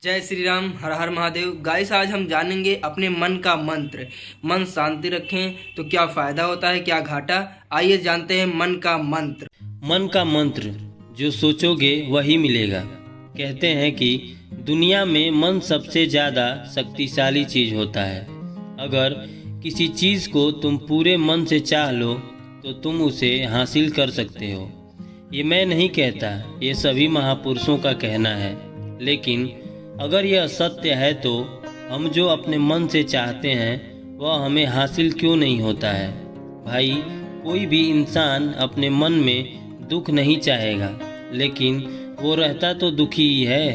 जय श्री राम। हर हर महादेव। गाइस, आज हम जानेंगे अपने मन का मंत्र। मन शांति रखें तो क्या फायदा होता है, क्या घाटा। आइए जानते हैं मन का मंत्र। मन का मंत्र, जो सोचोगे वही मिलेगा। कहते हैं कि दुनिया में मन सबसे ज़्यादा शक्तिशाली चीज़ होता है। अगर किसी चीज़ को तुम पूरे मन से चाह लो तो तुम उसे हासिल कर सकते हो। ये मैं नहीं कहता, ये सभी महापुरुषों का कहना है। लेकिन अगर यह सत्य है तो हम जो अपने मन से चाहते हैं वह हमें हासिल क्यों नहीं होता है। भाई, कोई भी इंसान अपने मन में दुख नहीं चाहेगा, लेकिन वो रहता तो दुखी ही है।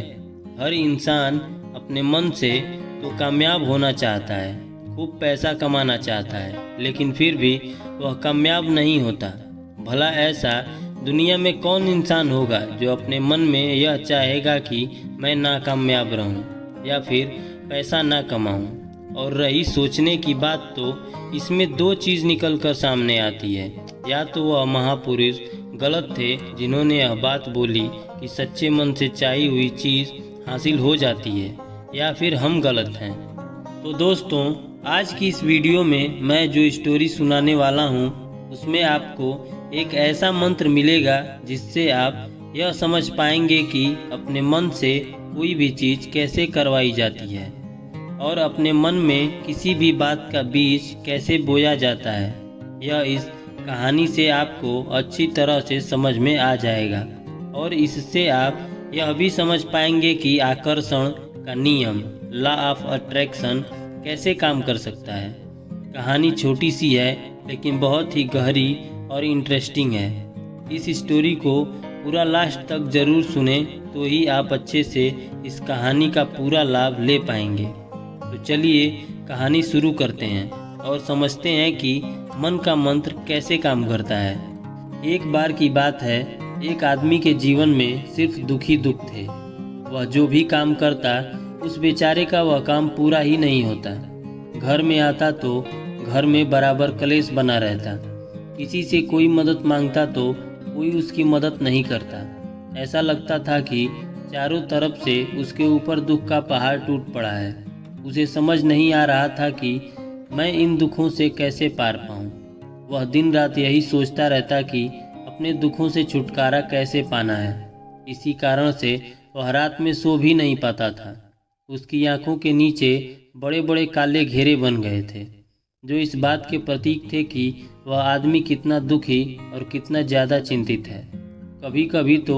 हर इंसान अपने मन से तो कामयाब होना चाहता है, खूब पैसा कमाना चाहता है, लेकिन फिर भी वह कामयाब नहीं होता। भला ऐसा दुनिया में कौन इंसान होगा जो अपने मन में यह चाहेगा कि मैं नाकामयाब रहूं या फिर पैसा ना कमाऊं। और रही सोचने की बात, तो इसमें दो चीज़ निकल कर सामने आती है। या तो वह महापुरुष गलत थे जिन्होंने यह बात बोली कि सच्चे मन से चाही हुई चीज़ हासिल हो जाती है, या फिर हम गलत हैं। तो दोस्तों, आज की इस वीडियो में मैं जो स्टोरी सुनाने वाला हूँ उसमें आपको एक ऐसा मंत्र मिलेगा जिससे आप यह समझ पाएंगे कि अपने मन से कोई भी चीज़ कैसे करवाई जाती है और अपने मन में किसी भी बात का बीज कैसे बोया जाता है। यह इस कहानी से आपको अच्छी तरह से समझ में आ जाएगा और इससे आप यह भी समझ पाएंगे कि आकर्षण का नियम, लॉ ऑफ अट्रैक्शन, कैसे काम कर सकता है। कहानी छोटी सी है लेकिन बहुत ही गहरी और इंटरेस्टिंग है। इस स्टोरी को पूरा लास्ट तक ज़रूर सुने तो ही आप अच्छे से इस कहानी का पूरा लाभ ले पाएंगे। तो चलिए कहानी शुरू करते हैं और समझते हैं कि मन का मंत्र कैसे काम करता है। एक बार की बात है, एक आदमी के जीवन में सिर्फ दुख ही दुख थे। वह जो भी काम करता उस बेचारे का वह काम पूरा ही नहीं होता। घर में आता तो घर में बराबर कलेश बना रहता। किसी से कोई मदद मांगता तो कोई उसकी मदद नहीं करता। ऐसा लगता था कि चारों तरफ से उसके ऊपर दुख का पहाड़ टूट पड़ा है। उसे समझ नहीं आ रहा था कि मैं इन दुखों से कैसे पार पाऊँ। वह दिन रात यही सोचता रहता कि अपने दुखों से छुटकारा कैसे पाना है। इसी कारण से वह रात में सो भी नहीं पाता था। उसकी आंखों के नीचे बड़े बड़े काले घेरे बन गए थे, जो इस बात के प्रतीक थे कि वह आदमी कितना दुखी और कितना ज़्यादा चिंतित है। कभी कभी तो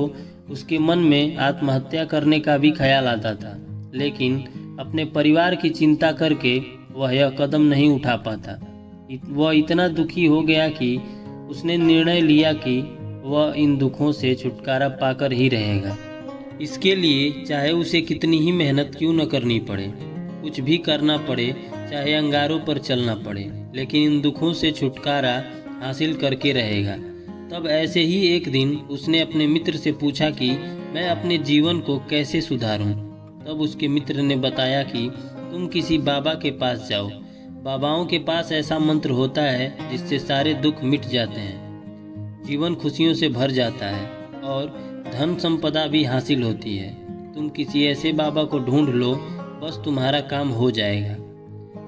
उसके मन में आत्महत्या करने का भी ख्याल आता था, लेकिन अपने परिवार की चिंता करके वह यह कदम नहीं उठा पाता। वह इतना दुखी हो गया कि उसने निर्णय लिया कि वह इन दुखों से छुटकारा पाकर ही रहेगा। इसके लिए चाहे उसे कितनी ही मेहनत क्यों न करनी पड़े, कुछ भी करना पड़े, चाहे अंगारों पर चलना पड़े, लेकिन इन दुखों से छुटकारा हासिल करके रहेगा। तब ऐसे ही एक दिन उसने अपने मित्र से पूछा कि मैं अपने जीवन को कैसे सुधारूं। तब उसके मित्र ने बताया कि तुम किसी बाबा के पास जाओ। बाबाओं के पास ऐसा मंत्र होता है जिससे सारे दुख मिट जाते हैं, जीवन खुशियों से भर जाता है और धन संपदा भी हासिल होती है। तुम किसी ऐसे बाबा को ढूंढ लो, बस तुम्हारा काम हो जाएगा।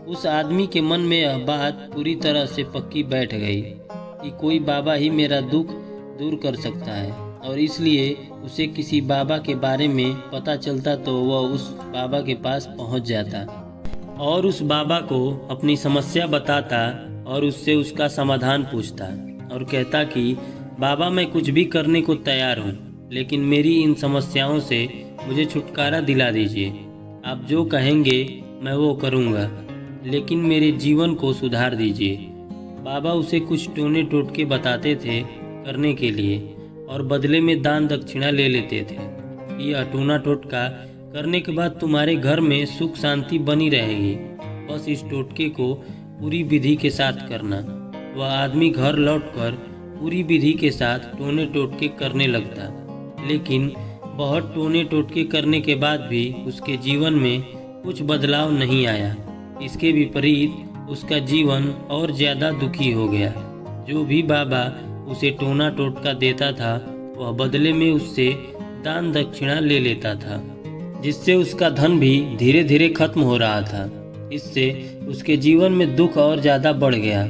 उस आदमी के मन में यह बात पूरी तरह से पक्की बैठ गई कि कोई बाबा ही मेरा दुख दूर कर सकता है, और इसलिए उसे किसी बाबा के बारे में पता चलता तो वह उस बाबा के पास पहुंच जाता और उस बाबा को अपनी समस्या बताता और उससे उसका समाधान पूछता और कहता कि बाबा, मैं कुछ भी करने को तैयार हूँ, लेकिन मेरी इन समस्याओं से मुझे छुटकारा दिला दीजिए। आप जो कहेंगे मैं वो करूँगा, लेकिन मेरे जीवन को सुधार दीजिए। बाबा उसे कुछ टोने टोटके बताते थे करने के लिए और बदले में दान दक्षिणा ले लेते थे कि यह टोना टोटका करने के बाद तुम्हारे घर में सुख शांति बनी रहेगी। बस इस टोटके को पूरी विधि के साथ करना। वह आदमी घर लौटकर पूरी विधि के साथ टोने टोटके करने लगता, लेकिन बहुत टोने टोटके करने के बाद भी उसके जीवन में कुछ बदलाव नहीं आया। इसके विपरीत उसका जीवन और ज़्यादा दुखी हो गया। जो भी बाबा उसे टोना टोटका देता था वह बदले में उससे दान दक्षिणा ले लेता था, जिससे उसका धन भी धीरे धीरे खत्म हो रहा था। इससे उसके जीवन में दुख और ज़्यादा बढ़ गया।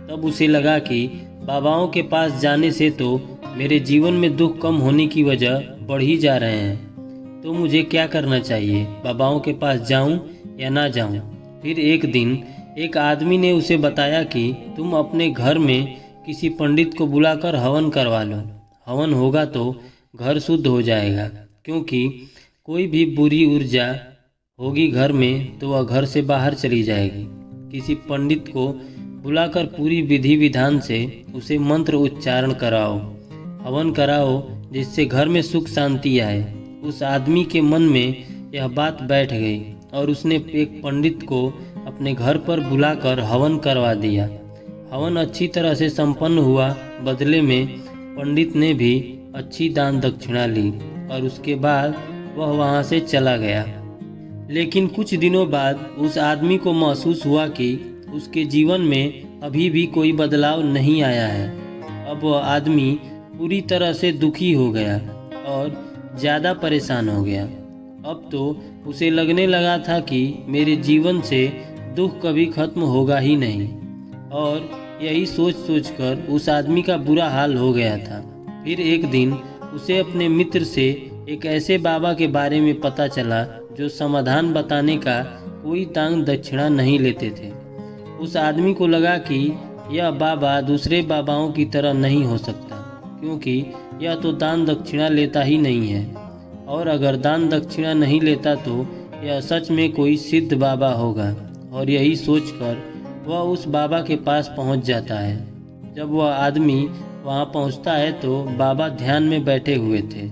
तब उसे लगा कि बाबाओं के पास जाने से तो मेरे जीवन में दुख कम होने की वजह बढ़ ही जा रहे हैं, तो मुझे क्या करना चाहिए, बाबाओं के पास जाऊं या ना जाऊं। फिर एक दिन एक आदमी ने उसे बताया कि तुम अपने घर में किसी पंडित को बुलाकर हवन करवा लो। हवन होगा तो घर शुद्ध हो जाएगा, क्योंकि कोई भी बुरी ऊर्जा होगी घर में तो वह घर से बाहर चली जाएगी। किसी पंडित को बुलाकर पूरी विधि विधान से उसे मंत्र उच्चारण कराओ, हवन कराओ, जिससे घर में सुख शांति आए। उस आदमी के मन में यह बात बैठ गई और उसने एक पंडित को अपने घर पर बुलाकर हवन करवा दिया। हवन अच्छी तरह से संपन्न हुआ। बदले में पंडित ने भी अच्छी दान दक्षिणा ली और उसके बाद वह वहाँ से चला गया। लेकिन कुछ दिनों बाद उस आदमी को महसूस हुआ कि उसके जीवन में अभी भी कोई बदलाव नहीं आया है। अब वह आदमी पूरी तरह से दुखी हो गया और ज़्यादा परेशान हो गया। अब तो उसे लगने लगा था कि मेरे जीवन से दुख कभी खत्म होगा ही नहीं, और यही सोच सोचकर उस आदमी का बुरा हाल हो गया था। फिर एक दिन उसे अपने मित्र से एक ऐसे बाबा के बारे में पता चला जो समाधान बताने का कोई दान दक्षिणा नहीं लेते थे। उस आदमी को लगा कि यह बाबा दूसरे बाबाओं की तरह नहीं हो सकता, क्योंकि यह तो दान दक्षिणा लेता ही नहीं है, और अगर दान दक्षिणा नहीं लेता तो यह सच में कोई सिद्ध बाबा होगा। और यही सोचकर वह उस बाबा के पास पहुंच जाता है। जब वह आदमी वहां पहुंचता है तो बाबा ध्यान में बैठे हुए थे।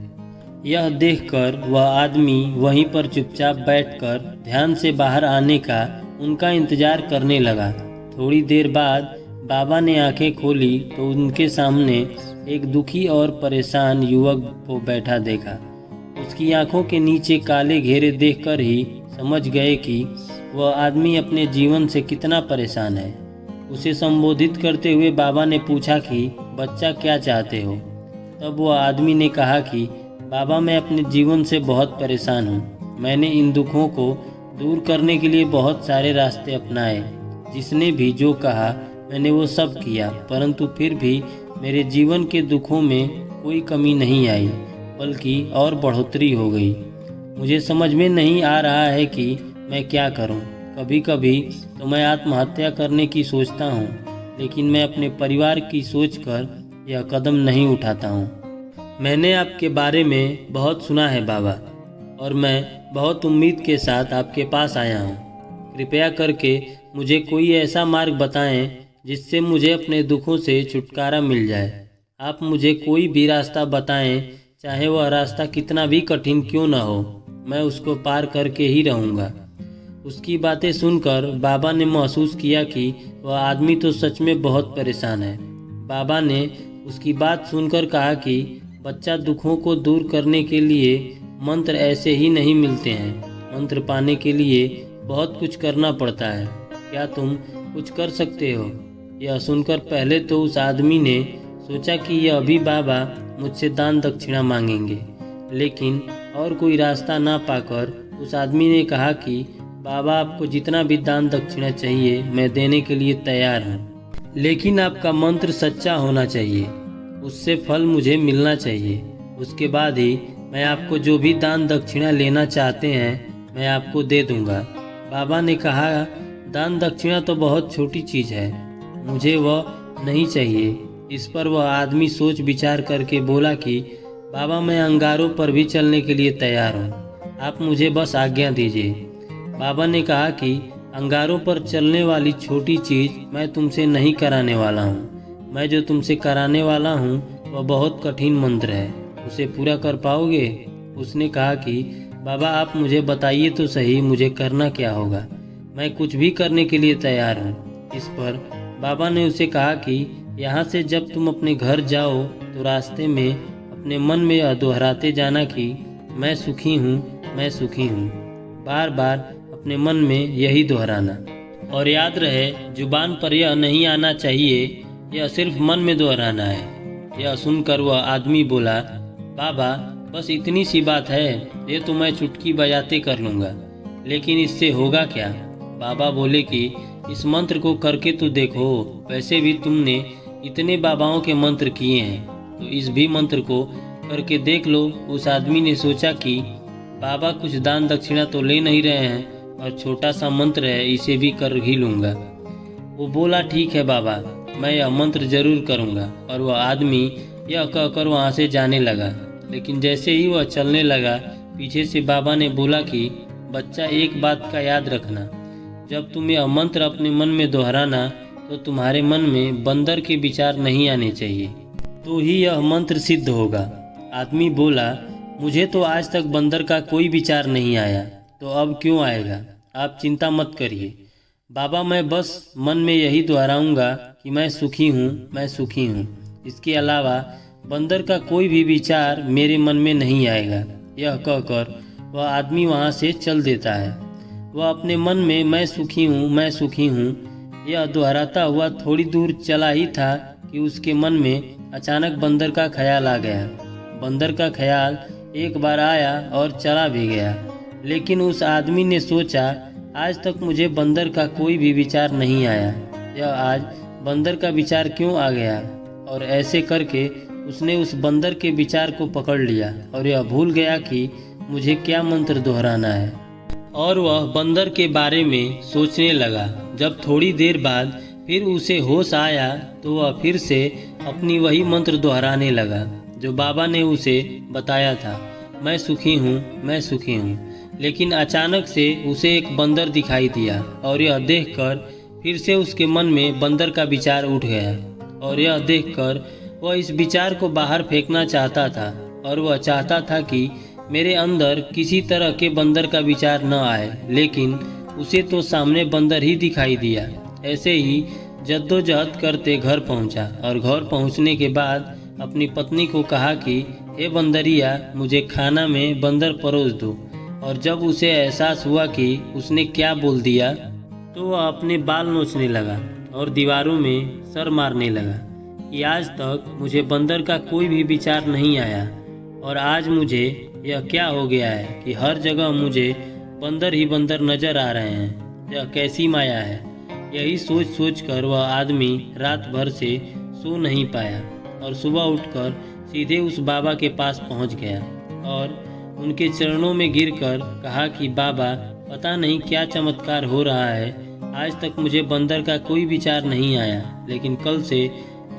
यह देखकर वह आदमी वहीं पर चुपचाप बैठकर ध्यान से बाहर आने का उनका इंतजार करने लगा। थोड़ी देर बाद बाबा ने आंखें खोली तो उनके सामने एक दुखी और परेशान युवक को बैठा देखा। उसकी आंखों के नीचे काले घेरे देखकर ही समझ गए कि वह आदमी अपने जीवन से कितना परेशान है। उसे संबोधित करते हुए बाबा ने पूछा कि बच्चा क्या चाहते हो। तब वह आदमी ने कहा कि बाबा, मैं अपने जीवन से बहुत परेशान हूँ। मैंने इन दुखों को दूर करने के लिए बहुत सारे रास्ते अपनाए। जिसने भी जो कहा मैंने वो सब किया, परंतु फिर भी मेरे जीवन के दुखों में कोई कमी नहीं आई, बल्कि और बढ़ोतरी हो गई। मुझे समझ में नहीं आ रहा है कि मैं क्या करूं। कभी कभी तो मैं आत्महत्या करने की सोचता हूं, लेकिन मैं अपने परिवार की सोचकर यह कदम नहीं उठाता हूं। मैंने आपके बारे में बहुत सुना है बाबा, और मैं बहुत उम्मीद के साथ आपके पास आया हूं। कृपया करके मुझे कोई ऐसा मार्ग बताएं जिससे मुझे अपने दुखों से छुटकारा मिल जाए। आप मुझे कोई भी रास्ता बताएं, चाहे वह रास्ता कितना भी कठिन क्यों ना हो, मैं उसको पार करके ही रहूँगा। उसकी बातें सुनकर बाबा ने महसूस किया कि वह आदमी तो सच में बहुत परेशान है। बाबा ने उसकी बात सुनकर कहा कि बच्चा, दुखों को दूर करने के लिए मंत्र ऐसे ही नहीं मिलते हैं। मंत्र पाने के लिए बहुत कुछ करना पड़ता है। क्या तुम कुछ कर सकते हो? यह सुनकर पहले तो उस आदमी ने सोचा कि यह अभी बाबा मुझसे दान दक्षिणा मांगेंगे, लेकिन और कोई रास्ता ना पाकर उस आदमी ने कहा कि बाबा, आपको जितना भी दान दक्षिणा चाहिए मैं देने के लिए तैयार हूँ, लेकिन आपका मंत्र सच्चा होना चाहिए, उससे फल मुझे मिलना चाहिए। उसके बाद ही मैं आपको जो भी दान दक्षिणा लेना चाहते हैं मैं आपको दे दूँगा। बाबा ने कहा, दान दक्षिणा तो बहुत छोटी चीज़ है, मुझे वह नहीं चाहिए। इस पर वह आदमी सोच विचार करके बोला कि बाबा, मैं अंगारों पर भी चलने के लिए तैयार हूँ, आप मुझे बस आज्ञा दीजिए। बाबा ने कहा कि अंगारों पर चलने वाली छोटी चीज़ मैं तुमसे नहीं कराने वाला हूँ। मैं जो तुमसे कराने वाला हूँ वह बहुत कठिन मंत्र है, उसे पूरा कर पाओगे? उसने कहा कि बाबा, आप मुझे बताइए तो सही, मुझे करना क्या होगा, मैं कुछ भी करने के लिए तैयार हूँ। इस पर बाबा ने उसे कहा कि यहाँ से जब तुम अपने घर जाओ तो रास्ते में अपने मन में यह दोहराते जाना कि मैं सुखी हूँ, मैं सुखी हूँ। बार बार अपने मन में यही दोहराना, और याद रहे जुबान पर यह नहीं आना चाहिए, यह सिर्फ मन में दोहराना है। यह सुनकर वह आदमी बोला, बाबा, बस इतनी सी बात है, ये तो मैं चुटकी बजाते कर लूँगा, लेकिन इससे होगा क्या? बाबा बोले कि इस मंत्र को करके तो देखो, वैसे भी तुमने इतने बाबाओं के मंत्र किए हैं, तो इस भी मंत्र को करके देख लो। उस आदमी ने सोचा कि बाबा कुछ दान दक्षिणा तो ले नहीं रहे हैं और छोटा सा मंत्र है, इसे भी कर ही लूँगा। वो बोला ठीक है बाबा, मैं यह मंत्र जरूर करूँगा। और वह आदमी यह कहकर वहाँ से जाने लगा। लेकिन जैसे ही वह चलने लगा, पीछे से बाबा ने बोला कि बच्चा, एक बात का याद रखना, जब तुम यह मंत्र अपने मन में दोहराना तो तुम्हारे मन में बंदर के विचार नहीं आने चाहिए, तो ही यह मंत्र सिद्ध होगा। आदमी बोला, मुझे तो आज तक बंदर का कोई विचार नहीं आया, तो अब क्यों आएगा? आप चिंता मत करिए बाबा, मैं बस मन में यही दोहराऊंगा कि मैं सुखी हूँ, मैं सुखी हूँ। इसके अलावा बंदर का कोई भी विचार मेरे मन में नहीं आएगा। यह कहकर वह आदमी वहाँ से चल देता है। वह अपने मन में मैं सुखी हूँ, मैं सुखी हूँ यह दोहराता हुआ थोड़ी दूर चला ही था कि उसके मन में अचानक बंदर का ख्याल आ गया। बंदर का ख्याल एक बार आया और चला भी गया, लेकिन उस आदमी ने सोचा, आज तक मुझे बंदर का कोई भी विचार नहीं आया, यह आज बंदर का विचार क्यों आ गया? और ऐसे करके उसने उस बंदर के विचार को पकड़ लिया और यह भूल गया कि मुझे क्या मंत्र दोहराना है। और वह बंदर के बारे में सोचने लगा। जब थोड़ी देर बाद फिर उसे होश आया तो वह फिर से अपनी वही मंत्र दोहराने लगा जो बाबा ने उसे बताया था, मैं सुखी हूँ, मैं सुखी हूँ। लेकिन अचानक से उसे एक बंदर दिखाई दिया और यह देखकर फिर से उसके मन में बंदर का विचार उठ गया। और यह देखकर वह इस विचार को बाहर फेंकना चाहता था और वह चाहता था कि मेरे अंदर किसी तरह के बंदर का विचार न आए, लेकिन उसे तो सामने बंदर ही दिखाई दिया। ऐसे ही जद्दोजहद करते घर पहुंचा और घर पहुंचने के बाद अपनी पत्नी को कहा कि हे बंदरिया, मुझे खाना में बंदर परोस दो। और जब उसे एहसास हुआ कि उसने क्या बोल दिया तो वह अपने बाल नोचने लगा और दीवारों में सर मारने लगा कि आज तक मुझे बंदर का कोई भी विचार नहीं आया और आज मुझे यह क्या हो गया है कि हर जगह मुझे बंदर ही बंदर नजर आ रहे हैं, यह कैसी माया है। यही सोच सोच कर वह आदमी रात भर से सो नहीं पाया और सुबह उठकर सीधे उस बाबा के पास पहुंच गया और उनके चरणों में गिरकर कहा कि बाबा, पता नहीं क्या चमत्कार हो रहा है, आज तक मुझे बंदर का कोई विचार नहीं आया, लेकिन कल से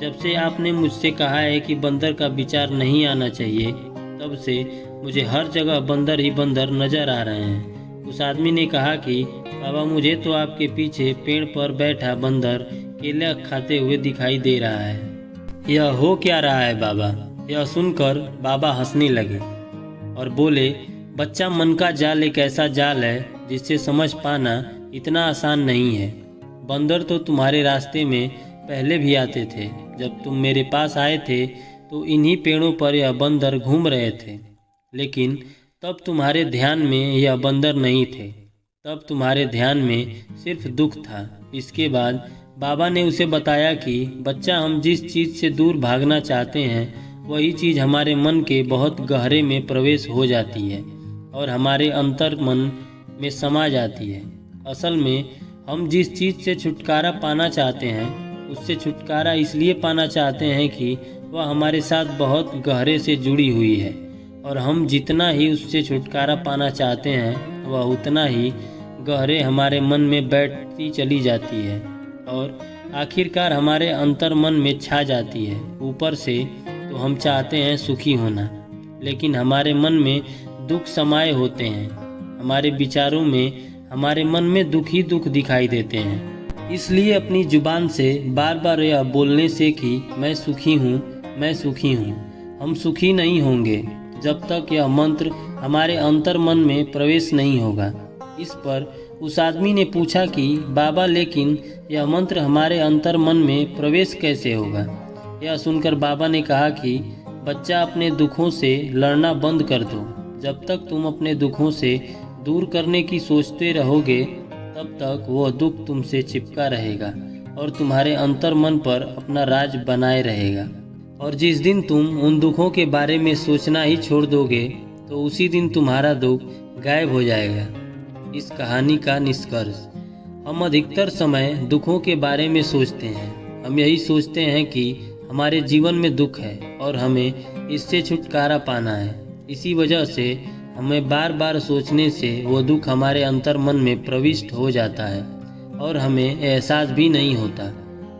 जब से आपने मुझसे कहा है कि बंदर का विचार नहीं आना चाहिए, तब से मुझे हर जगह बंदर ही बंदर नजर आ रहे हैं। उस आदमी ने कहा कि बाबा, मुझे तो आपके पीछे पेड़ पर बैठा बंदर केला खाते हुए दिखाई दे रहा है। यह हो क्या रहा है बाबा? यह सुनकर बाबा हंसने लगे और बोले, बच्चा, मन का जाल एक ऐसा जाल है जिससे समझ पाना इतना आसान नहीं है। बंदर तो तुम्हारे रास्ते में पहले भी आते थे। जब तुम मेरे पास आए थे तो इन्हीं पेड़ों पर यह बंदर घूम रहे थे, लेकिन तब तुम्हारे ध्यान में यह बंदर नहीं थे, तब तुम्हारे ध्यान में सिर्फ दुख था। इसके बाद बाबा ने उसे बताया कि बच्चा, हम जिस चीज़ से दूर भागना चाहते हैं वही चीज़ हमारे मन के बहुत गहरे में प्रवेश हो जाती है और हमारे अंतर मन में समा जाती है। असल में हम जिस चीज़ से छुटकारा पाना चाहते हैं उससे छुटकारा इसलिए पाना चाहते हैं कि वह हमारे साथ बहुत गहरे से जुड़ी हुई है, और हम जितना ही उससे छुटकारा पाना चाहते हैं वह उतना ही गहरे हमारे मन में बैठती चली जाती है और आखिरकार हमारे अंतर मन में छा जाती है। ऊपर से तो हम चाहते हैं सुखी होना, लेकिन हमारे मन में दुख समाये होते हैं। हमारे विचारों में हमारे मन में दुख ही दुख दिखाई देते हैं। इसलिए अपनी जुबान से बार बार यह बोलने से कि मैं सुखी हूँ, मैं सुखी हूँ, हम सुखी नहीं होंगे जब तक यह मंत्र हमारे अंतर मन में प्रवेश नहीं होगा। इस पर उस आदमी ने पूछा कि बाबा, लेकिन यह मंत्र हमारे अंतर मन में प्रवेश कैसे होगा? यह सुनकर बाबा ने कहा कि बच्चा, अपने दुखों से लड़ना बंद कर दो। जब तक तुम अपने दुखों से दूर करने की सोचते रहोगे तब तक वह दुख तुमसे चिपका रहेगा और तुम्हारे अंतर मन पर अपना राज बनाए रहेगा। और जिस दिन तुम उन दुखों के बारे में सोचना ही छोड़ दोगे तो उसी दिन तुम्हारा दुख गायब हो जाएगा। इस कहानी का निष्कर्ष, हम अधिकतर समय दुखों के बारे में सोचते हैं। हम यही सोचते हैं कि हमारे जीवन में दुख है और हमें इससे छुटकारा पाना है। इसी वजह से हमें बार बार सोचने से वो दुख हमारे अंतर मन में प्रविष्ट हो जाता है और हमें एहसास भी नहीं होता।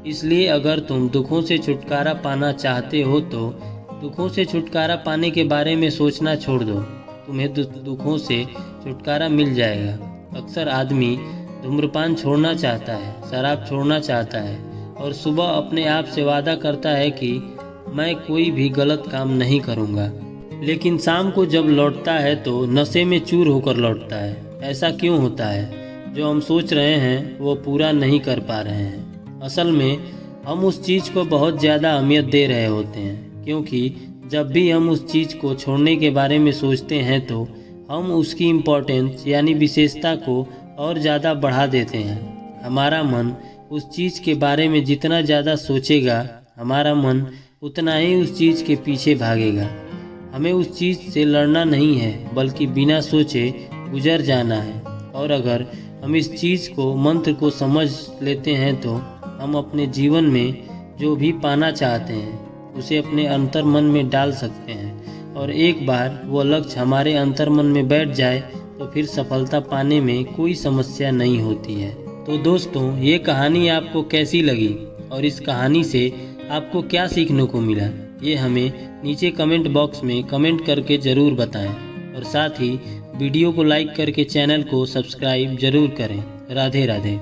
इसलिए अगर तुम दुखों से छुटकारा पाना चाहते हो तो दुखों से छुटकारा पाने के बारे में सोचना छोड़ दो। तुम्हें दुखों से छुटकारा मिल जाएगा। अक्सर आदमी धूम्रपान छोड़ना चाहता है, शराब छोड़ना चाहता है और सुबह अपने आप से वादा करता है कि मैं कोई भी गलत काम नहीं करूँगा, लेकिन शाम को जब लौटता है तो नशे में चूर होकर लौटता है। ऐसा क्यों होता है? जो हम सोच रहे हैं वो पूरा नहीं कर पा रहे हैं। असल में हम उस चीज़ को बहुत ज़्यादा अहमियत दे रहे होते हैं, क्योंकि जब भी हम उस चीज़ को छोड़ने के बारे में सोचते हैं तो हम उसकी इम्पोर्टेंस यानी विशेषता को और ज़्यादा बढ़ा देते हैं। हमारा मन उस चीज़ के बारे में जितना ज़्यादा सोचेगा, हमारा मन उतना ही उस चीज़ के पीछे भागेगा। हमें उस चीज़ से लड़ना नहीं है, बल्कि बिना सोचे गुजर जाना है। और अगर हम इस चीज़ को, मंत्र को समझ लेते हैं तो हम अपने जीवन में जो भी पाना चाहते हैं उसे अपने अंतर मन में डाल सकते हैं। और एक बार वो लक्ष्य हमारे अंतर मन में बैठ जाए तो फिर सफलता पाने में कोई समस्या नहीं होती है। तो दोस्तों, ये कहानी आपको कैसी लगी और इस कहानी से आपको क्या सीखने को मिला, ये हमें नीचे कमेंट बॉक्स में कमेंट करके ज़रूर बताएं। और साथ ही वीडियो को लाइक करके चैनल को सब्सक्राइब ज़रूर करें। राधे राधे।